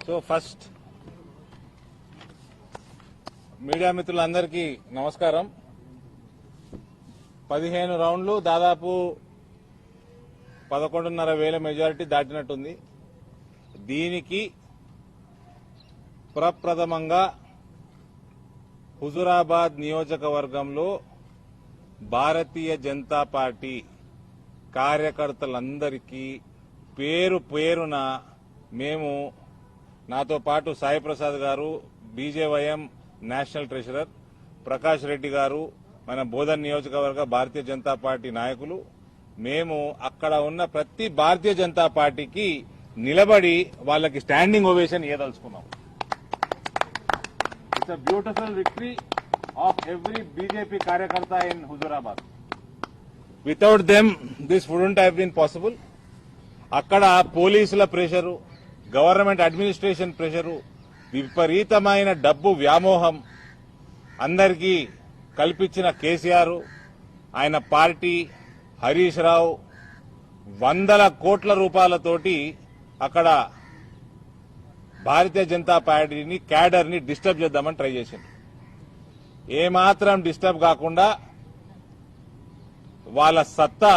So first media మిత్రులందరికీ నమస్కారం. 15 రౌండ్లు దాదాపు 11,500 మెజారిటీ దాటినట్టుంది. దీనికి ప్రప్రథమంగా హుజూరాబాద్ నియోజకవర్గంలో భారతీయ జనతా పార్టీ కార్యకర్తలందరికీ పేరు పేరున మేము, నాతో పాటు సాయి ప్రసాద్ గారు, BJYM national treasurer, Prakash Reddy గారు, మన బోధన్ నియోజకవర్గ భారతీయ జనతా పార్టీ నాయకులు, మేము అక్కడ ఉన్న ప్రతి భారతీయ జనతా పార్టీకి నిలబడి వాళ్ళకి స్టాండింగ్ ఓవేషన్ ఇవ్వదలుచుకున్నాం. It's a beautiful victory of every BJP కార్యకర్త in Huzurabad. Without them this wouldn't have been possible. అక్కడ పోలీసుల ప్రెషరు, గవర్నమెంట్ అడ్మినిస్ట్రేషన్ ప్రెషరు, విపరీతమైన డబ్బు వ్యామోహం అందరికీ కల్పించిన కేసీఆర్, ఆయన పార్టీ, హరీష్ రావు వందల కోట్ల రూపాయలతోటి అక్కడ భారతీయ జనతా పార్టీని, క్యాడర్ ని డిస్టర్బ్ చేద్దామని ట్రై చేసింది. ఏమాత్రం డిస్టర్బ్ కాకుండా వాళ్ళ సత్తా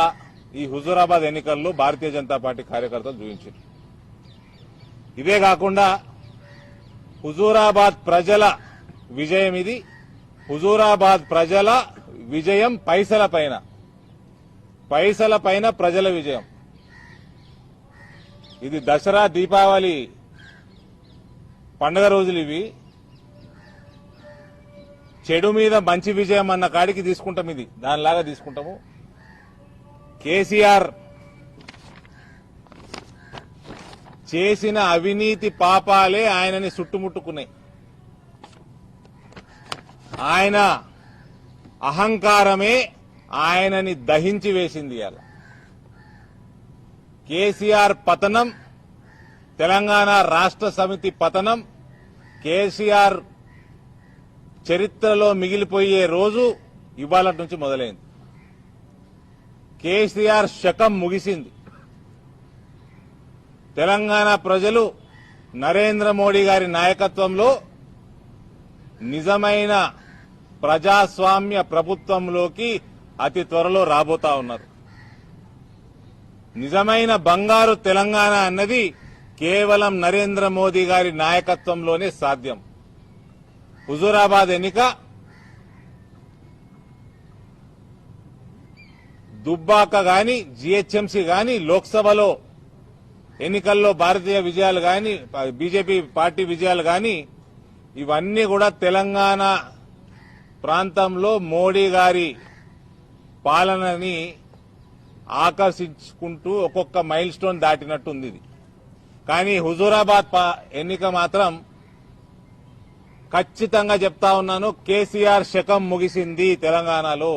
ఈ హుజూరాబాద్ ఎన్నికల్లో భారతీయ జనతా పార్టీ కార్యకర్తలు చూపించారు. ఇదే కాకుండా హుజూరాబాద్ ప్రజల విజయం ఇది. హుజూరాబాద్ ప్రజల విజయం పైసల పైన ప్రజల విజయం. ఇది దసరా, దీపావళి పండుగ రోజులు ఇవి. చెడు మీద మంచి విజయం అన్న కాడికి తీసుకుంటాం, ఇది దానిలాగా తీసుకుంటాము. కేసీఆర్ చేసిన అవినీతి పాపాలే ఆయనని చుట్టుముట్టుకున్నాయి. ఆయన అహంకారమే ఆయనని దహించి వేసింది. అలా కేసీఆర్ పతనం, తెలంగాణ రాష్ట్ర సమితి పతనం, కేసీఆర్ చరిత్రలో మిగిలిపోయే రోజు ఇవాళ నుంచి మొదలైంది. కేసీఆర్ శకం ముగిసింది. తెలంగాణ ప్రజలు నరేంద్ర మోడీ గారి నాయకత్వంలో నిజమైన ప్రజాస్వామ్య ప్రభుత్వంలోకి అతి త్వరలో రాబోతా ఉన్నారు. నిజమైన బంగారు తెలంగాణ అన్నది కేవలం నరేంద్ర మోదీ గారి నాయకత్వంలోనే సాధ్యం. హుజూరాబాద్ ఎన్నిక దుబ్బాక గాని, జీహెచ్ఎంసీ గాని, లోక్సభలో ఎన్నికల్లో భారతీయ విజయాలు గాని, బీజేపీ పార్టీ విజయాలు గాని, ఇవన్నీ కూడా తెలంగాణ ప్రాంతంలో మోడీ గారి పాలనని ఆకర్షించుకుంటూ ఒక్కొక్క మైల్ స్టోన్ దాటినట్టుంది ఇది. కానీ హుజూరాబాద్ ఎన్నిక మాత్రం ఖచ్చితంగా చెప్తా ఉన్నాను, కేసీఆర్ శకం ముగిసింది. తెలంగాణలో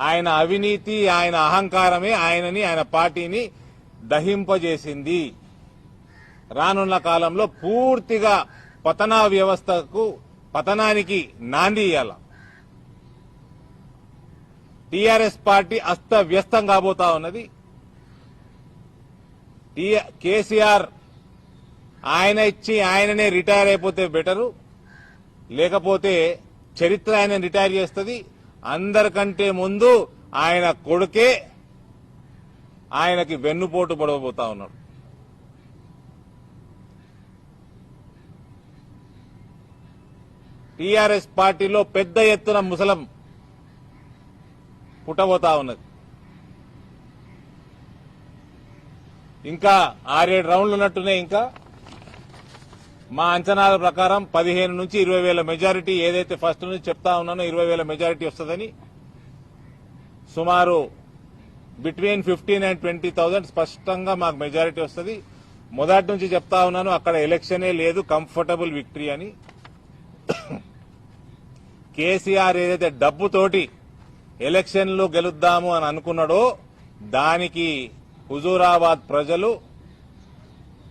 ఆయన అవినీతి, ఆయన అహంకారమే ఆయనని, ఆయన పార్టీని దహింపజేసింది. రానున్న కాలంలో పూర్తిగా పతనానికి నాంది ఇయ్యాల. టీఆర్ఎస్ పార్టీ అస్తవ్యస్తం కాబోతా ఉన్నది. కేసీఆర్ ఆయన ఇచ్చి ఆయననే రిటైర్ అయిపోతే బెటరు, లేకపోతే చరిత్ర ఆయన రిటైర్ చేస్తుంది. అందరికంటే ముందు ఆయన కొడుకే ఆయనకి వెన్నుపోటు పడబోతా ఉన్నాడు. టీఆర్ఎస్ పార్టీలో పెద్ద ఎత్తున ముసలం పుట్టబోతా ఉన్నది. ఇంకా 6-7 రౌండ్లు ఉన్నట్టునే. ఇంకా మా అంచనాల ప్రకారం 15 నుంచి 20,000 మెజారిటీ, ఏదైతే ఫస్ట్ నుంచి చెప్తా ఉన్నానో 20,000 మెజారిటీ వస్తుందని, సుమారు బిట్వీన్ 15,000 and 20,000 స్పష్టంగా మాకు మెజారిటీ వస్తుంది. మొదటి నుంచి చెప్తా ఉన్నాను, అక్కడ ఎలక్షనే లేదు, కంఫర్టబుల్ విక్టరీ అని. కేసీఆర్ ఏదైతే డబ్బుతోటి ఎలక్షన్లు గెలుద్దాము అని అనుకున్నాడో దానికి హుజూరాబాద్ ప్రజలు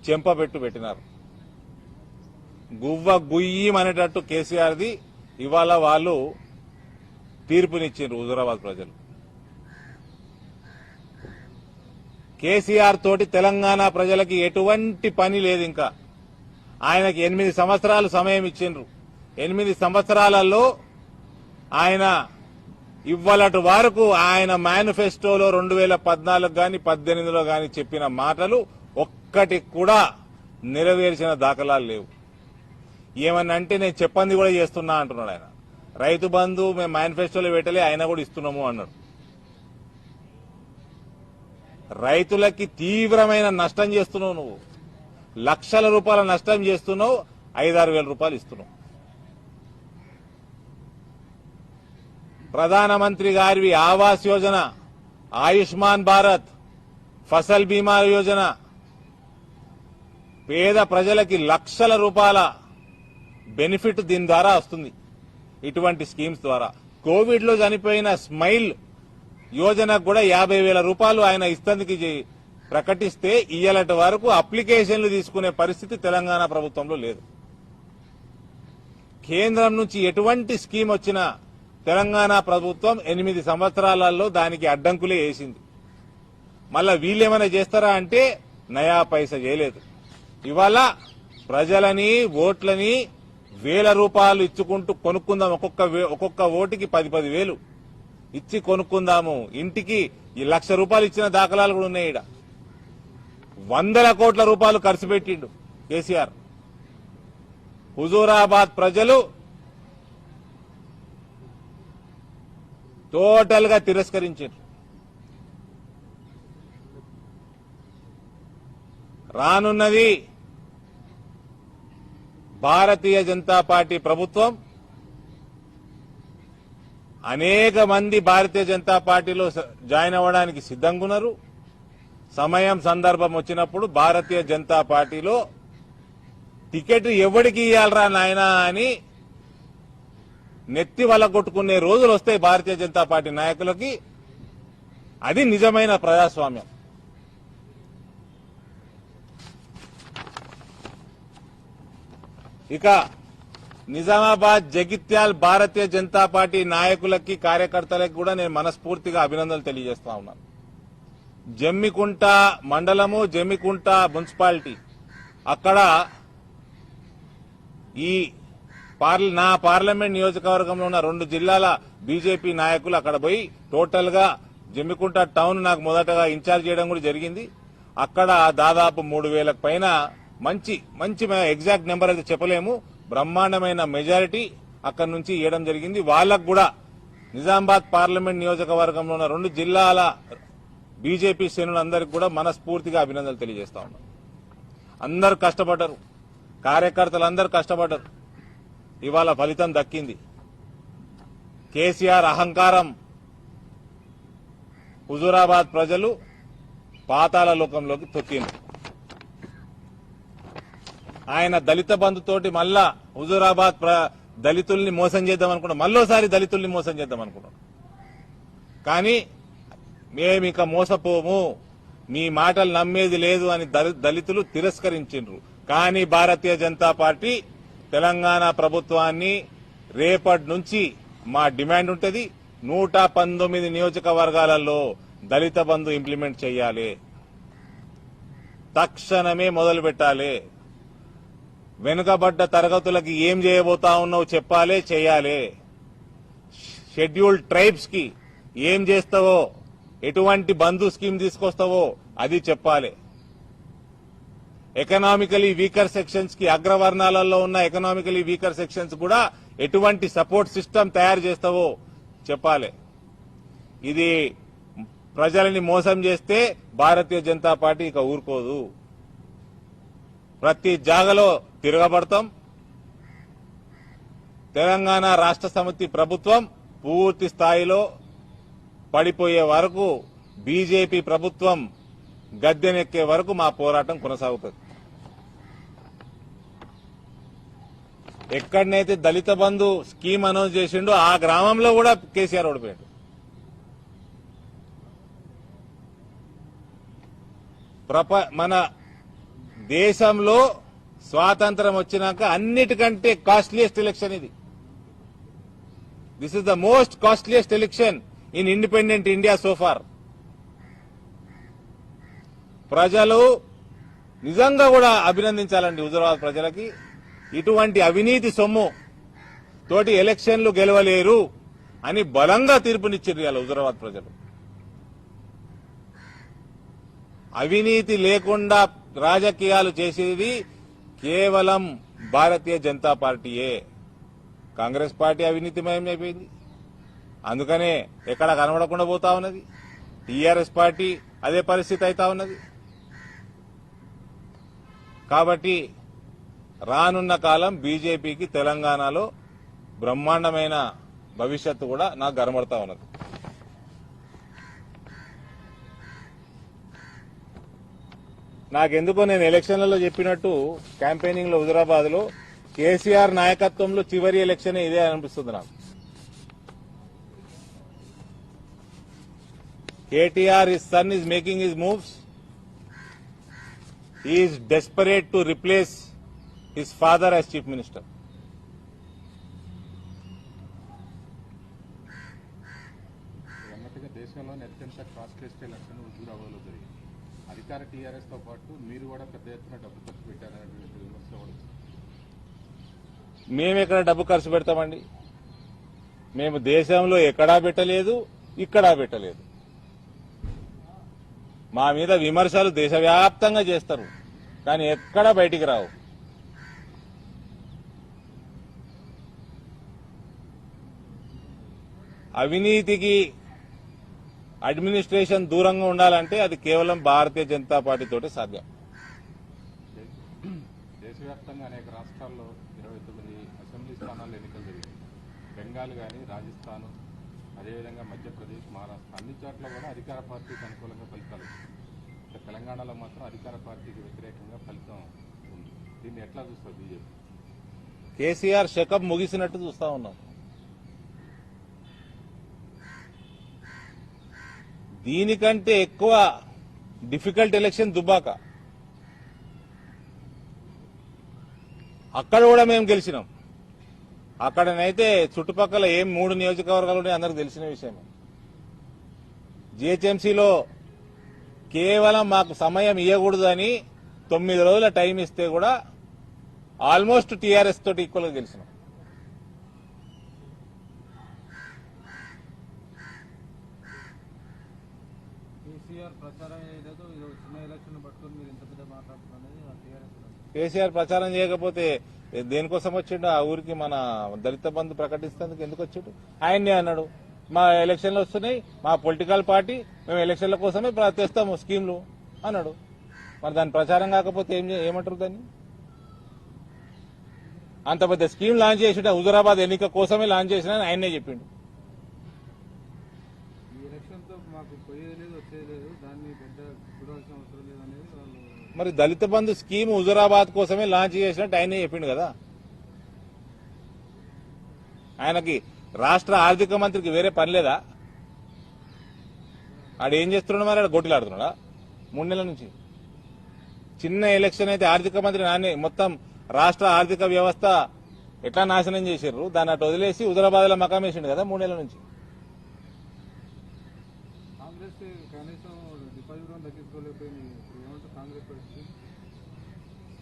చెంపబెట్టు పెట్టినారు. గువ్వ గుయ్యమనేటట్టు కేసీఆర్ది ఇవాళ వాళ్ళు తీర్పునిచ్చారు హుజూరాబాద్ ప్రజలు. కేసీఆర్ తోటి తెలంగాణ ప్రజలకి ఎటువంటి పని లేదు. ఇంకా ఆయనకి 8 సంవత్సరాలు సమయం ఇచ్చిండ్రు. 8 సంవత్సరాలలో ఆయన ఇవ్వలటి వరకు ఆయన మేనిఫెస్టోలో 2014 గాని 18లో గాని చెప్పిన మాటలు ఒక్కటి కూడా నెరవేర్చిన దాఖలాలు లేవు. ఏమన్నంటే నేను చెప్పంది కూడా చేస్తున్నా అంటున్నాడు ఆయన. రైతు బంధు మేము మేనిఫెస్టోలో పెట్టలే, ఆయన కూడా ఇస్తున్నాము అన్నాడు. రైతులకి తీవ్రమైన నష్టం చేస్తున్నావు నువ్వు. లక్షల రూపాయల నష్టం చేస్తున్నావు, 5-6 వేల రూపాయలు ఇస్తున్నావు. ప్రధానమంత్రి గారి ఆవాస్ యోజన, ఆయుష్మాన్ భారత్, ఫసల్ బీమా యోజన పేద ప్రజలకి లక్షల రూపాయల బెనిఫిట్ దీని ద్వారా వస్తుంది. ఇటువంటి స్కీమ్స్ ద్వారా కోవిడ్ లో చనిపోయిన స్మైల్ యోజనకు కూడా 50,000 రూపాయలు ఆయన ఇస్తందుకు ప్రకటిస్తే ఇయ్యలటి వరకు అప్లికేషన్లు తీసుకునే పరిస్థితి తెలంగాణ ప్రభుత్వంలో లేదు. కేంద్రం నుంచి ఎటువంటి స్కీమ్ వచ్చినా తెలంగాణ ప్రభుత్వం 8 సంవత్సరాలలో దానికి అడ్డంకులే వేసింది. మళ్ళా వీళ్ళేమైనా చేస్తారా అంటే నయా పైసా చేయలేదు. ఇవాళ ప్రజలని ఓట్లని 1,000 రూపాయలు ఇచ్చుకుంటూ కొనుక్కుందాం. ఒక్కొక్క ఓటుకి 10,000 ఇచ్చి కొనుక్కుందాము. ఇంటికి 1,00,000 రూపాయలు ఇచ్చిన దాఖలాలు కూడా ఉన్నాయి. ఈడ 100 కోట్ల రూపాయలు ఖర్చు పెట్టిండు కేసీఆర్. హుజూరాబాద్ ప్రజలు టోటల్ గా తిరస్కరించారు. రానున్నది భారతీయ జనతా పార్టీ ప్రభుత్వం. అనేక మంది భారతీయ జనతా పార్టీలో జాయిన్ అవ్వడానికి సిద్ధంగా ఉన్నారు. సమయం సందర్భం వచ్చినప్పుడు భారతీయ జనతా పార్టీలో టికెట్ ఎవరికి ఇవ్వాలరా నాయనా అని నెత్తి వల్ల కొట్టుకునే రోజులు వస్తాయి భారతీయ జనతా పార్టీ నాయకులకి. అది నిజమైన ప్రజాస్వామ్యం. ఇక నిజామాబాద్, జగిత్యాల్ భారతీయ జనతా పార్టీ నాయకులకి, కార్యకర్తలకు కూడా నేను మనస్ఫూర్తిగా అభినందనలు తెలియజేస్తా ఉన్నాను. జమ్మికుంట మండలము, జమ్మికుంట మున్సిపాలిటీ, అక్కడ ఈ నా పార్లమెంట్ నియోజకవర్గంలో ఉన్న 2 జిల్లాల బీజేపీ నాయకులు అక్కడ పోయి టోటల్ గా జమ్మికుంట టౌన్ నాకు మొదటగా ఇన్ఛార్జ్ చేయడం కూడా జరిగింది. అక్కడ దాదాపు 3,000 పైన మంచి ఎగ్జాక్ట్ నెంబర్ అయితే చెప్పలేము, బ్రహ్మాండమైన మెజారిటీ అక్కడి నుంచి ఇవ్వడం జరిగింది. వాళ్ళకు కూడా నిజామాబాద్ పార్లమెంట్ నియోజకవర్గంలో ఉన్న 2 జిల్లాల బీజేపీ శ్రేణులందరికీ కూడా మనస్ఫూర్తిగా అభినందనలు తెలియజేస్తా ఉన్నాం. అందరూ కష్టపడ్డారు, కార్యకర్తలందరూ కష్టపడ్డారు. ఇవాళ ఫలితం దక్కింది. కేసీఆర్ అహంకారం హుజూరాబాద్ ప్రజలు పాతాళ లోకంలోకి తొక్కింది. ఆయన దళిత బంధుతోటి మళ్ళా హుజూరాబాద్ దళితుల్ని మోసం చేద్దాం అనుకున్నాం. మళ్ళోసారి దళితుల్ని మోసం చేద్దాం అనుకున్నాం. కానీ మేమిక మోసపోము, మీ మాటలు నమ్మేది లేదు అని దళితులు తిరస్కరించిండ్రు. కానీ భారతీయ జనతా పార్టీ తెలంగాణ ప్రభుత్వాన్ని రేపటి నుంచి మా డిమాండ్ ఉంటుంది, 119 నియోజకవర్గాలలో దళిత బంధు ఇంప్లిమెంట్ చేయాలి, తక్షణమే మొదలు పెట్టాలి. వెనుకబడ్డ తరగతులకి ఏం చేయబోతా ఉన్నావు చెప్పాలి, చేయాలి. షెడ్యూల్డ్ ట్రైబ్స్ కి ఏం చేస్తావో, ఎటువంటి బంధు స్కీమ్ తీసుకొస్తావో అది చెప్పాలి. ఎకనామికలీ వీకర్ సెక్షన్స్ కి, అగ్రవర్ణాలలో ఉన్న ఎకనామికలీ వీకర్ సెక్షన్స్ కూడా ఎటువంటి సపోర్ట్ సిస్టమ్ తయారు చేస్తావో చెప్పాలి. ఇది ప్రజలని మోసం చేస్తే భారతీయ జనతా పార్టీ ఇక ఊరుకోదు. ప్రతి జాగలో తిరగబడతాం. తెలంగాణ రాష్ట్ర సమితి ప్రభుత్వం పూర్తి స్థాయిలో పడిపోయే వరకు, బీజేపీ ప్రభుత్వం గద్దెనెక్కే వరకు మా పోరాటం కొనసాగుతుంది. ఎక్కడనైతే దళిత బంధు స్కీమ్ అనౌన్స్ చేసిండో ఆ గ్రామంలో కూడా కేసీఆర్ ఓడిపోయాడు. మన దేశంలో స్వాతంత్రం వచ్చినాక అన్నిటికంటే కాస్ట్లీయెస్ట్ ఎలక్షన్ ఇది. This is the most costliest election in independent India so far. ప్రజలు నిజంగా కూడా అభినందించాలండి హుజూరాబాద్ ప్రజలకి. ఇటువంటి అవినీతి సొమ్ము తోటి ఎలక్షన్లు గెలవలేరు అని బలంగా తీర్పునిచ్చారు ఇవాళ హుజూరాబాద్ ప్రజలు. అవినీతి లేకుండా రాజకీయాలు చేసేది కేవలం భారతీయ జనతా పార్టీయే. కాంగ్రెస్ పార్టీ అవినీతిమయం అయిపోయింది, అందుకనే ఎక్కడ కనబడకుండా పోతా ఉన్నది. టీఆర్ఎస్ పార్టీ అదే పరిస్థితి అవుతా ఉన్నది. కాబట్టి రానున్న కాలం బీజేపీకి తెలంగాణలో బ్రహ్మాండమైన భవిష్యత్తు కూడా నాకు కనబడతా ఉన్నది. నాకెందుకో నేను ఎలక్షన్లలో చెప్పినట్టు క్యాంపెయినింగ్ లో హుజూరాబాద్ లో కేసీఆర్ నాయకత్వంలో చివరి ఎలక్షన్ ఇదే అనిపిస్తుంది నాకు. KTR his son is making his moves. He is desperate to replace his father as chief minister. అన్నట్టుగా దేశంలోని అత్యంత కాస్ట్లెస్ట్ ఎలక్షన్ హుజూరాబాద్లో జరిగింది. అధికార టీఆర్ఎస్ తో పాటు మీరు కూడా పెద్ద ఎత్తున డబ్బు ఖర్చు పెట్టారనేటువంటి విమర్శ కూడా. మేమెక్కడ డబ్బు ఖర్చు పెడతామండి? మేము దేశంలో ఎక్కడా పెట్టలేదు, ఇక్కడా పెట్టలేదు. మా మీద విమర్శలు దేశవ్యాప్తంగా చేస్తారు, కానీ ఎక్కడా బయటికి రావు. అవినీతికి అడ్మినిస్ట్రేషన్ దూరంగా ఉండాలంటే అది కేవలం భారతీయ జనతా పార్టీతోటే సాధ్యం. దేశవ్యాప్తంగా అనేక రాష్ట్రాల్లో 29 అసెంబ్లీ స్థానాల్లో ఎన్నికలు జరిగాయి. బెంగాల్ కానీ, రాజస్థాన్, అదేవిధంగా మధ్యప్రదేశ్, మహారాష్ట్ర అన్ని చోట్ల కూడా అధికార పార్టీకి అనుకూలంగా ఫలితాలు వచ్చాయి. తెలంగాణలో మాత్రం అధికార పార్టీకి వ్యతిరేకంగా ఫలితం ఉంది. దీన్ని ఎట్లా చూస్తారు బీజేపీ? కేసీఆర్ శకం ముగిసినట్టు చూస్తా ఉన్నాం. దీనికంటే ఎక్కువ డిఫికల్ట్ ఎలక్షన్ దుబ్బాక. అక్కడ కూడా మేము గెలిచినాం. అక్కడనైతే చుట్టుపక్కల ఏం 3 నియోజకవర్గాలు ఉన్నాయి అందరికి తెలిసిన విషయమే. జీహెచ్ఎంసీలో కేవలం మాకు సమయం ఇవ్వకూడదని 9 రోజుల టైం ఇస్తే కూడా ఆల్మోస్ట్ టీఆర్ఎస్ తోటి ఈక్వల్ గా గెలిచినాం. కేసీఆర్ ప్రచారం చేయకపోతే దేనికోసం వచ్చిండు? ఆ ఊరికి మన దళిత బంధు ప్రకటిస్తేందుకు ఎందుకు వచ్చిండు? ఆయన్నే అన్నాడు, మా ఎలక్షన్లు వస్తున్నాయి, మా పొలిటికల్ పార్టీ, మేము ఎలక్షన్ల కోసమే తెస్తాము స్కీమ్లు అన్నాడు. మరి దాని ప్రచారం కాకపోతే ఏమంటారు దాన్ని? అంత పెద్ద స్కీమ్ లాంచ్ చేసిండు, హుజూరాబాద్ ఎన్నిక కోసమే లాంచ్ చేసిన ఆయన్నే చెప్పిండు. మరి దళిత బంధు స్కీమ్ హుజూరాబాద్ కోసమే లాంచ్ చేసినట్టు ఆయనే చెప్పిండు కదా. ఆయనకి రాష్ట్ర ఆర్థిక మంత్రికి వేరే పని లేదా? ఆడేం చేస్తున్నాడు? మరి ఆడ గొట్టిలాడుతున్నాడా 3 నెలల నుంచి? చిన్న ఎలక్షన్ అయితే ఆర్థిక మంత్రి నానే మొత్తం రాష్ట్ర ఆర్థిక వ్యవస్థ ఎట్లా నాశనం చేశారు, దాన్ని అటు వదిలేసి హుజూరాబాద్ లో మకాం వేసిండు కదా 3 నెలల నుంచి.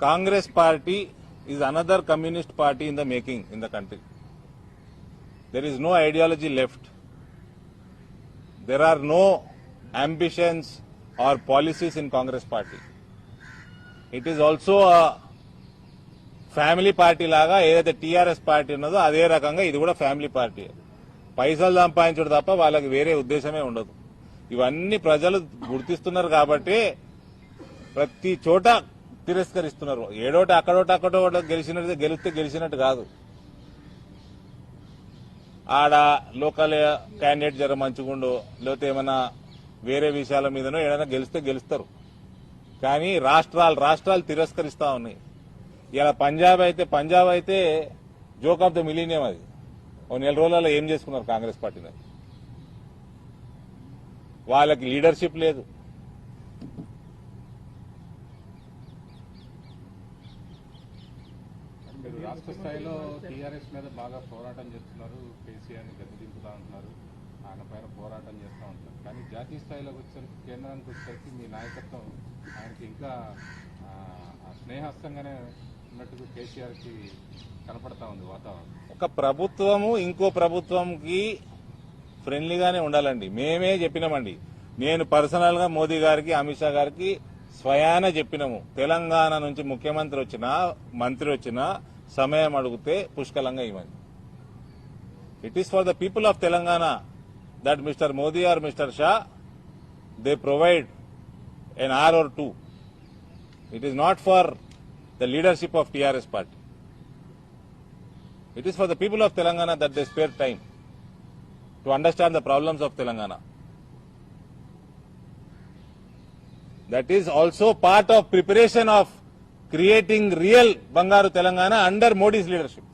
Congress party is another communist party in the making in the country. There is no ideology left. There are no ambitions or policies in Congress party. It is also a family party లాగా ఏదైతే TRS party ఉన్నదో అదే రకంగా ఇది కూడా family party. పైసలు సంపాదించడం తప్ప వాళ్ళకి వేరే ఉద్దేశమే ఉండదు. ఇవన్నీ ప్రజలు గుర్తిస్తున్నారు కాబట్టి ప్రతి చోట తిరస్కరిస్తున్నారు. ఏడోటి అక్కడోటి గెలిస్తే గెలిచినట్టు కాదు. ఆడ లోకల్ క్యాండిడేట్ జర మంచిగుండు, లేకపోతే ఏమైనా వేరే విషయాల మీదనో ఏదైనా గెలిస్తే గెలుస్తారు. కానీ రాష్ట్రాలు తిరస్కరిస్తా ఉన్నాయి. ఇలా పంజాబ్ అయితే జోక్ ఆఫ్ ద మిలీనియం. అది ఓ 4 రోజులలో ఏం చేసుకున్నారు కాంగ్రెస్ పార్టీని? వాళ్ళకి లీడర్షిప్ లేదు. మీరు రాష్ట్ర స్థాయిలో టీఆర్ఎస్ మీద బాగా పోరాటం చేస్తున్నారు, కేసీఆర్ ని గద్దె దింపుతా అంటున్నారు. ఆయన పైన పోరాటం చేస్తూ ఉంటారు. కానీ జాతీయ స్థాయిలోకి వచ్చేసరికి, కేంద్రానికి వచ్చేసరికి మీ నాయకత్వం ఆయనకి ఇంకా ఆ స్నేహస్తంగానే ఉన్నట్టుగా కేసీఆర్కి కనపడతా ఉంది వాతావరణం. ఒక ప్రభుత్వము ఇంకో ప్రభుత్వంకి ఫ్రెండ్లీగానే ఉండాలండి. మేమే చెప్పినామండి. నేను పర్సనల్ గా మోదీ గారికి, అమిత్ షా గారికి స్వయాన చెప్పినాము. తెలంగాణ నుంచి ముఖ్యమంత్రి వచ్చినా, మంత్రి వచ్చినా సమయం అడిగితే పుష్కలంగా ఇవ్వండి. It is for the people of Telangana that mister Modi or mister Shah they provide N R R too. It is not for the leadership of TRS party. It is for the people of Telangana that they spare time to understand the problems of Telangana. That is also part of preparation of creating real Bangaru Telangana under Modi's leadership.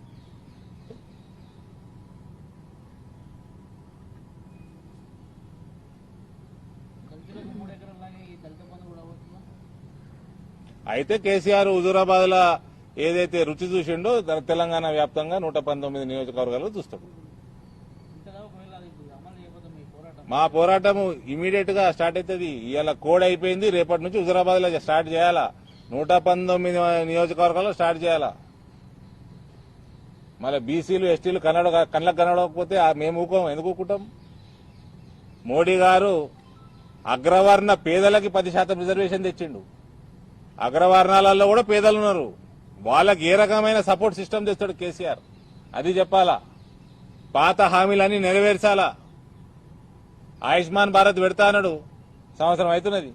అయితే కేసీఆర్ హుజూరాబాద్ లా ఏదైతే రుచి చూసిండో తెలంగాణ వ్యాప్తంగా 119 నియోజకవర్గాలు చూస్తాడు. మా పోరాటం immediate గా start అవుతుంది. ఇవాళ కోడ్ అయిపోయింది, రేపటి నుంచి హుజూరాబాద్ లో స్టార్ట్ చేయాలా. 119 నియోజకవర్గాల్లో స్టార్ట్ చేయాలా. మళ్ళీ బీసీలు, ఎస్టీలు కళ్ళకు కనబడకపోతే మేము ఊకోం. ఎందుకు ఊకుంటాం? మోడీ గారు అగ్రవర్ణ పేదలకి 10% రిజర్వేషన్ తెచ్చిండు. అగ్రవర్ణాలలో కూడా పేదలు ఉన్నారు. వాళ్ళకి ఏ రకమైన సపోర్ట్ సిస్టమ్ తెస్తాడు కేసీఆర్, అది చెప్పాలా. పాత హామీలన్నీ నెరవేర్చాలా. ఆయుష్మాన్ భారత్ పెడతా అన్నాడు, సంవత్సరం అవుతున్నది,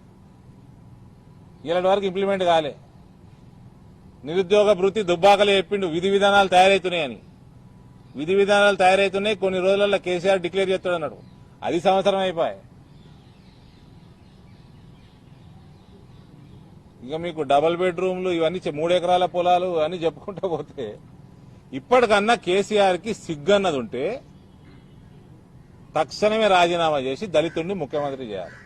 ఇలాంటి వరకు ఇంప్లిమెంట్ కాలే. నిరుద్యోగ భృతి దుబ్బాకలే చెప్పిండు, విధి విధానాలు తయారవుతున్నాయని. విధి విధానాలు తయారవుతున్నాయి, కొన్ని రోజులలో కేసీఆర్ డిక్లేర్ చేస్తాడు అన్నాడు, అది సంవత్సరం అయిపోయాయి. ఇక మీకు డబుల్ బెడ్రూమ్లు ఇవన్నీ 3 ఎకరాల పొలాలు అని చెప్పుకుంటూ పోతే, ఇప్పటికన్నా కేసీఆర్ కి సిగ్గన్నది ఉంటే తక్షణమే రాజీనామా చేసి దళితుడిని ముఖ్యమంత్రి చేయాలి.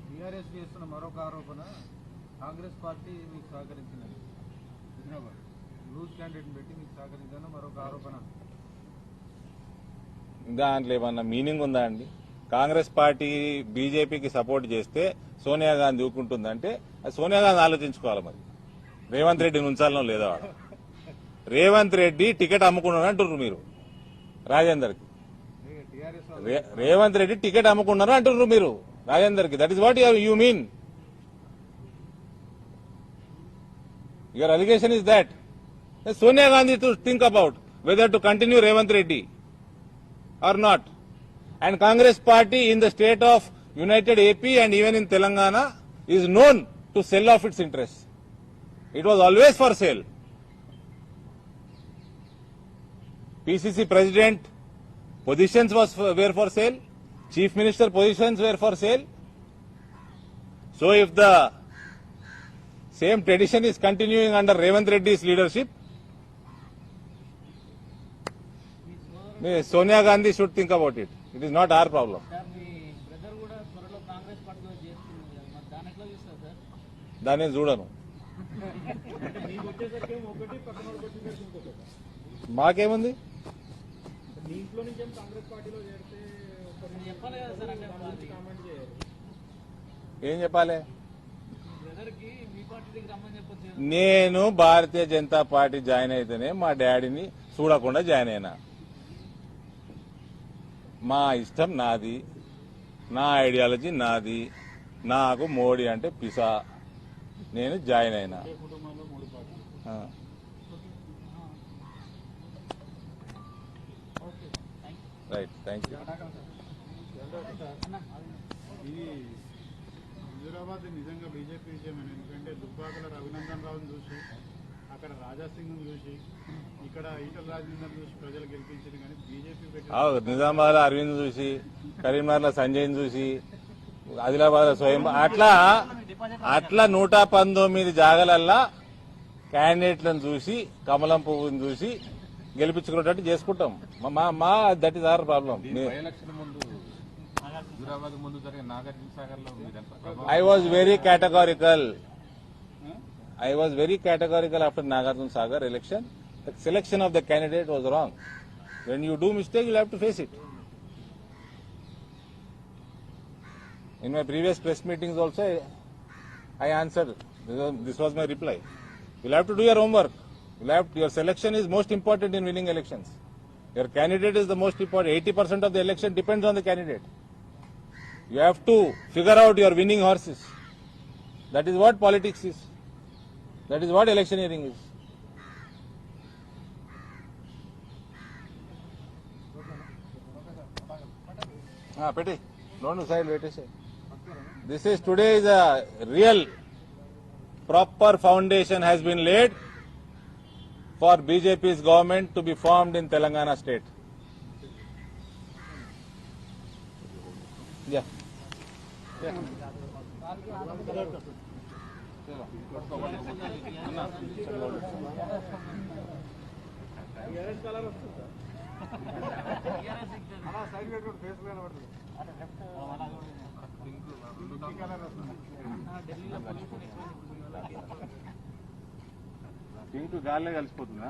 టీఆర్ఎస్ చేస్తున్న మరొక ఆరోపణ, కాంగ్రెస్ పార్టీ మీకు సహకరించినది, లూజ్ క్యాండిడేట్ పెట్టి మీకు సహకరించిన మరొక ఆరోపణ. దాంట్లో ఏమన్నా మీనింగ్ ఉందా అండి? కాంగ్రెస్ పార్టీ బీజేపీకి సపోర్ట్ చేస్తే సోనియా గాంధీ ఊకుంటుందంటే అది సోనియా గాంధీ ఆలోచించుకోవాలి. మరి రేవంత్ రెడ్డిని ఉంచాలనో లేదా? రేవంత్ రెడ్డి టికెట్ అమ్ముకున్నాడు అంటున్నారు మీరు రాజేందర్కి. రేవంత్ రెడ్డి టికెట్ అమ్ముకున్నారు అంటున్నారు మీరు రాజేందర్కి. That is what you mean. Your allegation is that Sonia Gandhi to think about whether to continue Revanth Reddy or not. And Congress party in the state of United AP and even in Telangana is known to sell off its interests. It was always for sale. PCC president positions were for sale. Chief minister positions were for sale. So if the same tradition is continuing under Revanth Reddy's leadership, Sonia Gandhi should think about it. It is not our problem. దాన్ని చూడను. మాకేముంది? ఏం చెప్పాలి? నేను Bharatiya Janata party join అయితేనే మా డాడీని చూడకుండా join అయినా. మా ఇష్టం నాది, నా ఐడియాలజీ నాది. నాకు మోడీ అంటే పిసా, నేను జాయిన్ అయినా. Right, thank you. ఇది హుజూరాబాద్ నిజంగా బీజేపీ విజయం. ఎందుకంటే దుబ్బాకల రఘునందన్ రావును చూసి, అక్కడ రాజాసింగ్ చూసి, ఇక్కడ ఈటల రాజేందర్ చూసి ప్రజలు గెలిపించింది. కానీ బీజేపీ నిజామాబాద్ అరవింద్ చూసి, కరీంనగర్ సంజయ్ చూసి, ఆదిలాబాద్ స్వయం అట్లా 119 జాగలల్లా క్యాండిడేట్లను చూసి, కమలం పువ్వుని చూసి గెలిపించుకునేటట్టు చేసుకుంటాం. మా that is our problem. Election ముందు హుజూరాబాద్ ముందు జరిగిన నాగార్జున సాగర్ లో I was very categorical after Nagarjuna Sagar election. The selection of the candidate was wrong. When you do mistake, you'll have to face it. In my previous press meetings also, I answered. This was my reply. You'll have to do your homework. Your selection is most important in winning elections. Your candidate is the most important. 80% of the election depends on the candidate. You have to figure out your winning horses. That is what politics is. That is what electioneering is. Petty. Don't side, wait a second. This is today is a real proper foundation has been laid for BJP's government to be formed in Telangana state. Yeah. Pink గాల్లే కలిసిపోతుందా?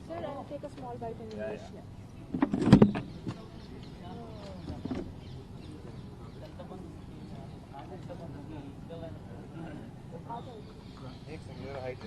Sir, I'll take a small bite in English. Height.